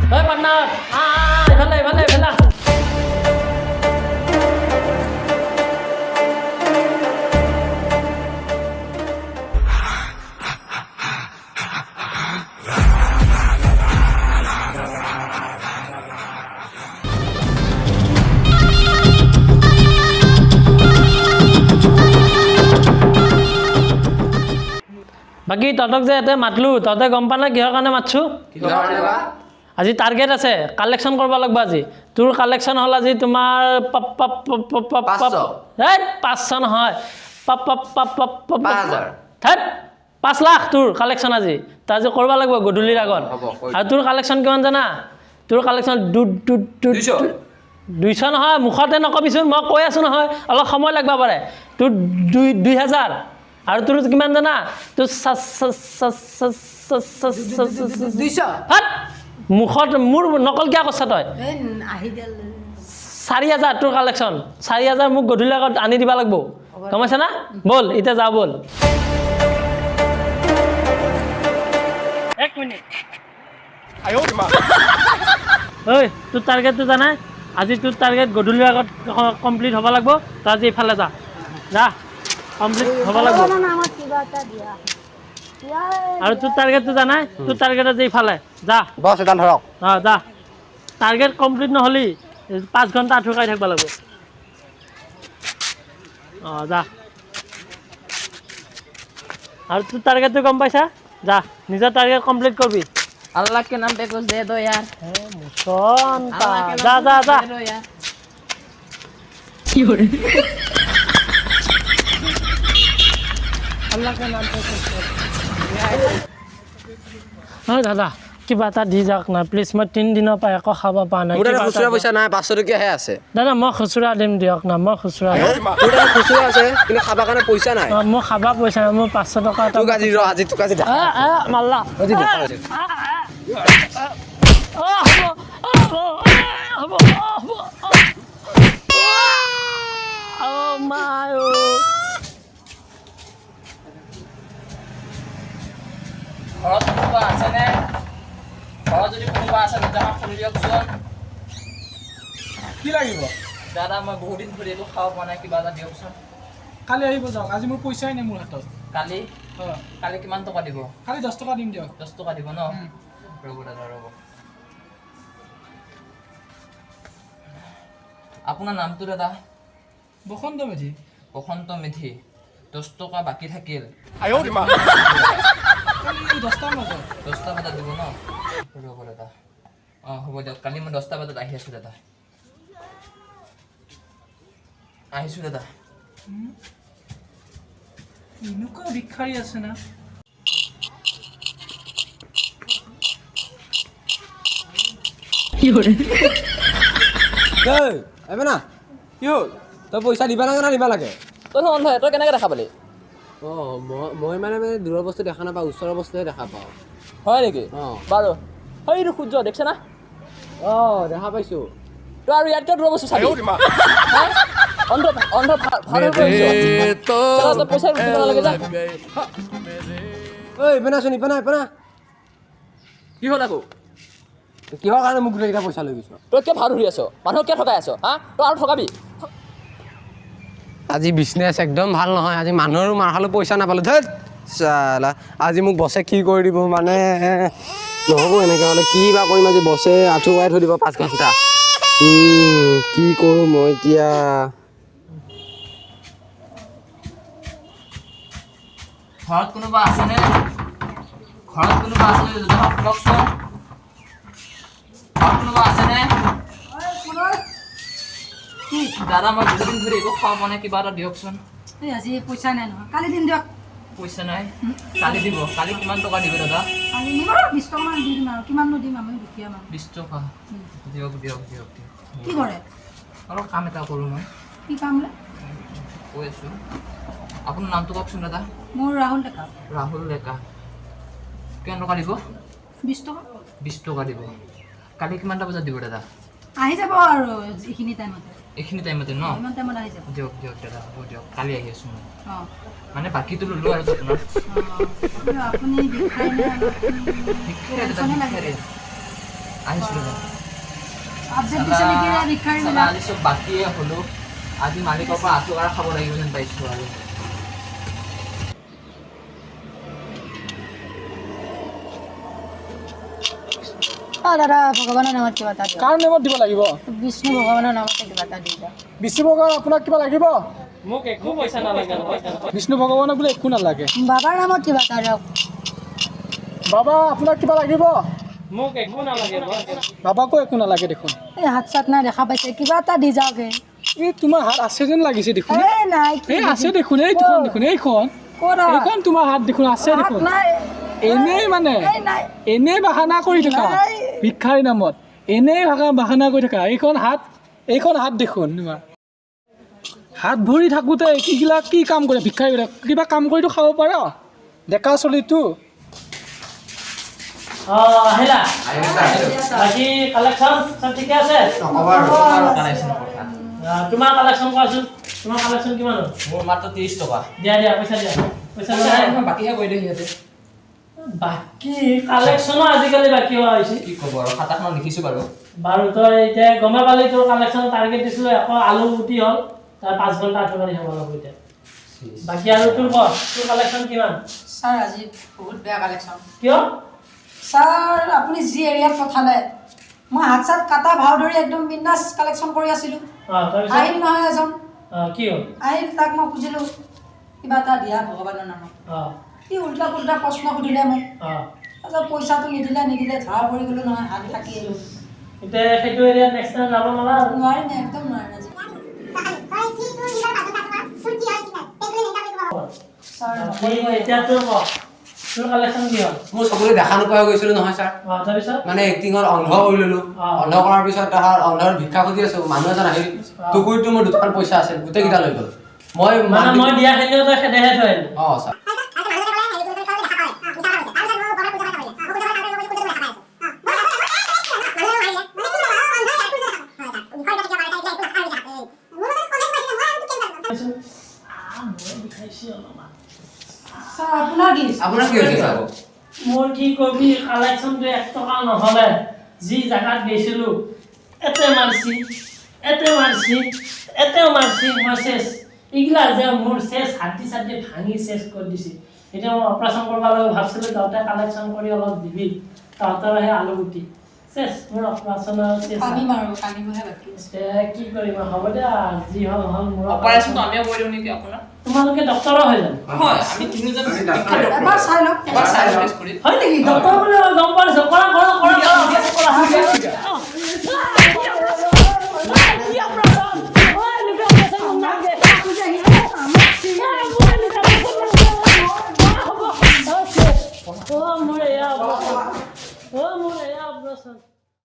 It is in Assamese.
ঐ পাৰ্টনাৰ ইফালে ইফালে ইফালে বাকী তহঁতক যে ইয়াতে মাতলোঁ তহঁতে গম পা নাই কিহৰ কাৰণে মাতছোঁ আজি টাৰ্গেট আছে কালেকশ্যন কৰিব লাগিব আজি তোৰ কালেকশ্যন হ'ল আজি তোমাৰ 500 নহয় 5 লাখ তোৰ কালেকশ্যন আজি তই আজি কৰিব লাগিব গধূলিৰ আগত আৰু তোৰ কালেকশ্যন কিমান জানা তোৰ কালেকশ্যন 200 নহয় মুখতে নকবিচোন মই কৈ আছোঁ নহয় অলপ সময় লাগিব পাৰে তোৰ 2000 আৰু তোৰ কিমান জানা তোৰ 200 মুখত মোৰ নকল কিয় কৈছা তই 4000 তোৰ কালেকশ্যন 4000 মোক গধূলি আগত আনি দিব লাগিব গম পাইছা না বল এতিয়া যাওঁ বল এক মিনিট ঐ তোৰ টাৰ্গেটটো জানা আজি তোৰ টাৰ্গেট গধূলিৰ আগত কমপ্লিট হ'ব লাগিব তই আজি ইফালে যা যা কমপ্লিট হ'ব লাগিব আৰু তোৰ টাৰ্গেটটো জানাই তোৰ টাৰ্গেট আজি ইফালে যা বছ এটা ধৰক যা টাৰ্গেট কমপ্লিট নহ'লি 5 ঘণ্টা আঁঠুকাই থাকিব লাগিব যা আৰু তোৰ টাৰ্গেটটো গম পাইছা যা নিজৰ টাৰ্গেট কমপ্লিট কৰিবি अल्लाह के नाम पे कुछ दे दो यार मुसन जा जा जा अल्लाह के नाम पे हाँ दादा কিবা এটা দি যাওক না প্লিজ মই 3 দিনৰ পৰা একো খাব পৰা নাই মোৰ খুচুৰা পইচা নাই 500 টকীয়াহে আছে দাদা মই খুচুৰা দিম দিয়ক না মই খুচুৰা মোৰ খুচুৰা আছে কিন্তু খাবৰ কাৰণে পইচা নাই মই খাবা পইচা নাই মোৰ 500 টকা এটা তোক আজি ৰ আজি তোক আজি মাল্লা ঘৰত কোনোবা আছেনে ঘৰত যদি কোনোবা আছে দুটামান খুলি দিয়কচোন কি লাগিব দাদা মই বহুত দিন ধৰি এইটো খাব পৰা নাই কিবা এটা দিয়কচোন কালি আহিব যাওক আজি মোৰ পইচাই নাই মোৰ হাতত কালি কালি কিমান টকা দিব কালি 10 টকা দিম দিয়ক 10 টকা দিব ন ৰ'ব দাদা ৰ'ব আপোনাৰ নামটো দাদা বসন্ত মেধি বসন্ত মেধি 10 টকা বাকী থাকিল কালি 10টা বজাত 10টা বজাত দিব ন ৰ'ব দাদা হ'ব দিয়ক কালি মই 10টা বজাত আহি আছোঁ দাদা আহিছোঁ দাদা এনেকুৱা ভিক্ষাৰী আছে না এবে না কি হ'ল তই পইচা দিবা লাগে না দিবা লাগে তই অন্ধ তই কেনেকৈ দেখা পালি মই মানে দূৰৰ বস্তু দেখা নাপাওঁ ওচৰৰ বস্তুহে দেখা পাওঁ হয় নেকি বাৰু সেইটো সূৰ্য দেখিছে না দেখা পাইছোঁ তই আৰু ইয়াতকৈ দূৰৰ বস্তু চাবি অন্ধ অন্ধ ভাল তই পইচা দিব নালাগে যা ঐ ইপেনাচোন ইপেনা কি হ'ল আকৌ কিহৰ কাৰণে মোক গোটেইকেইটা পইচা লৈ গৈছ তই কিয় ভাও ধৰি আছ মানুহক কিয় ঠগাই আছ তই আৰু ঠগাবি আজি বিজনেছ একদম ভাল নহয় আজি মানুহৰো মাৰ খালোঁ পইচা নাপালোঁ ধেত চালা আজি মোক বছে কি কৰি দিব মানে নহ'ব এনেকৈ হ'লে কি বা কৰিম আজি বছে আঁঠু কৰাই থৈ দিব 5 ঘণ্টা কি কৰোঁ মই এতিয়া ঘৰত কোনোবা আছেনে দুটামান কওকচোন ঘৰত কোনোবা আছেনে দাদা মই দুদিন ধৰি একো খাব পৰা নাই কিবা এটা দিয়কচোন আজি পইচা নাই নহয় কালি দিম দিয়ক পইচা নাই কালি দিব কালি কিমান টকা দিব দাদা কালি নিব 20 টকামান দি দিম আৰু কিমাননো দিম আমি দুখীয়া মানুহ 20 টকা দিয়ক কি কৰে অলপ কাম এটা কৰোঁ মই কি কাম লে কৈ আছোঁ আপোনাৰ নামটো কওকচোন দাদা মোৰ ৰাহুল ডেকা ৰাহুল ডেকা কিমান টকা দিব 20 টকা 20 টকা দিব কালি কিমানটা বজাত দিব দাদা আহি যাব আৰু এইখিনি টাইমতে এইখিনি টাইমতে ন ইমান টাইমত আহি যাব দিয়ক দাদা হ'ব দিয়ক কালি আহি আছোঁ মই অঁ মানে বাকীটো ল'লোঁ আৰু আপোনাৰ আপুনি দেখাই নাই ভিক্ষাৰী দাদা ভিক্ষাৰী আহিছিলোঁ আপডেট দিছে নেকি ৰে ভিক্ষাৰীবিলাক? আজি চব বাকীয়ে হ'লোঁ আজি মালিকৰ পৰা আঁঠুকাৰ খাব লাগিব যেন পাইছোঁ আৰু অ দাদা ভগৱানৰ নামত কিবা এটা দিয়ক। কাৰ নামত দিব লাগিব? বিষ্ণু ভগৱানৰ নামতে কিবা এটা দি দিয়ক। বিষ্ণু ভগৱান আপোনাক কিবা লাগিব? মোক একো পইচা নালাগে বিষ্ণু ভগৱানক বোলে একো নালাগে। বাবাৰ নামত কিবা এটা দিয়ক। বাবা আপোনাক কিবা লাগিব? মোক একো নালাগে বাবাকো একো নালাগে দেখোন। এই হাত চাত নাই দেখা পাইছে কিবা এটা দি যাওক। এই তোমাৰ হাত আছে যেন লাগিছে দেখোন। এই নাই কি এই আছে দেখোন, এইখন দেখোন, এইখন ক'ত এইখন তোমাৰ হাত দেখোন আছে হাত দেখোন। নাই এনেই মানে এই নাই এনেই বাহানা কৰি থকা নাই। ভিক্ষাৰীৰ নামত এনেই বাহানা কৰি থকা। এইখন হাত দেখোন তোমাৰ। হাত ভৰি থাকোঁতে এইবিলাক কি কাম কৰে ভিক্ষাৰীবিলাক? কিবা কাম কৰিতো খাব পাৰ, ডেকা চলিটো। আহিলা বাকী কালেকশ্যন চব ঠিকে আছে? তোমাৰ কালেকশ্যন কোৱাচোন, তোমাৰ কালেকশ্যন কিমান হ'ল? মোৰ মাত্ৰ 30 টকা দিয়া পইচা দিয়া পইচা বাকীহে কৰি দিয়ে সিহঁতে বাকী কালেকশ্যনো আজিকালি বাকী হোৱা হৈছে। কি ক'ব আৰু খাতাখনত লিখিছোঁ বাৰু তই এতিয়া গমে পালি তোৰ কালেকশ্যন টাৰ্গেট দিছিলোঁ আকৌ আলু গুটি হ'ল তাৰ 5 ঘণ্টা 8 ঘণ্টা খাব লাগিব এতিয়া। বাকী আৰু তোৰ ক তোৰ কালেকশ্যন কিমান? ছাৰ আজি বহুত বেয়া কালেকশ্যন। কিয়? ছাৰ আপুনি যি এৰিয়াত পঠালে মই হাত চাত কাটা ভাও ধৰি একদম বিন্দাছ কালেকশ্যন কৰি আছিলোঁ। তাৰপিছত আহিল নহয় এজন, কি হ'ল? আহিল তাক মই খুজিলোঁ কিবা এটা দিয়া ভগৱানৰ নামত। সি উল্টা পুল্টা প্ৰশ্ন সুধিলে মোক। তাৰপিছত পইচাটো নিদিলে ধৰা পৰি গ'লোঁ নহয়, হাত থাকি আহিলোঁ। এতিয়া সেইটো এৰিয়াত নেক্সট টাইম যাব নোৱাৰা আৰু। নোৱাৰিম একদম নোৱাৰিম আজি। ছাৰ এতিয়া তোৰ ক তোৰ কালেকশ্যন কি হ'ল? মোৰ চকুৰে দেখা নোপোৱা হৈ গৈছিলোঁ নহয় ছাৰ। তাৰপিছত মানে এক্টিঙৰ অন্ধ কৰি ল'লোঁ। অন্ধ কৰাৰ পিছত অন্ধৰ ভিক্ষা খুজি আছোঁ। মানুহ এজন আহিল, টুকুৰিটো মোৰ দুটামান পইচা আছিল, গোটেইকেইটা লৈ গ'ল। মই দিয়াখিনিও তই খেদেহে থৈ আহিলি। ছাৰ ছাৰ আপোনাৰ কি? আপোনাৰ কি হৈছে ছাৰ? মোৰ কি কবি কালেকশ্যনটো 1 টকা নহ'লে যি জেগাত গৈছিলোঁ এতেও মাৰছি মই চেছ এইগিলা যে মোৰ চেছ হাতি চাতি ভাঙি চেছ কৰি দিছে। এতিয়া মই অপাৰেশ্যন কৰিব লাগে ভাবছিলোঁ তহঁতে কালেকশ্যন কৰি অলপ দিবি, তহঁতৰ সেই আলু গুটি চেছ মোৰ অপাৰেশ্যনৰ চেছ। কান্দিবহে বাকী আছে। কি কৰিম হ'ব দে যি হ'ল মোৰ অপাৰেশ্যনটো আমিও কৰি দিওঁ নেকি আপোনাৰ? তোমালোকে ডক্তৰো হৈ যাম হয় আমি তিনিজন এবাৰ চাই লওক। হয় নেকি? ডক্তৰ বুলি গম পাইছোঁ কৰা মোৰ এয়া অপাৰেশ্যন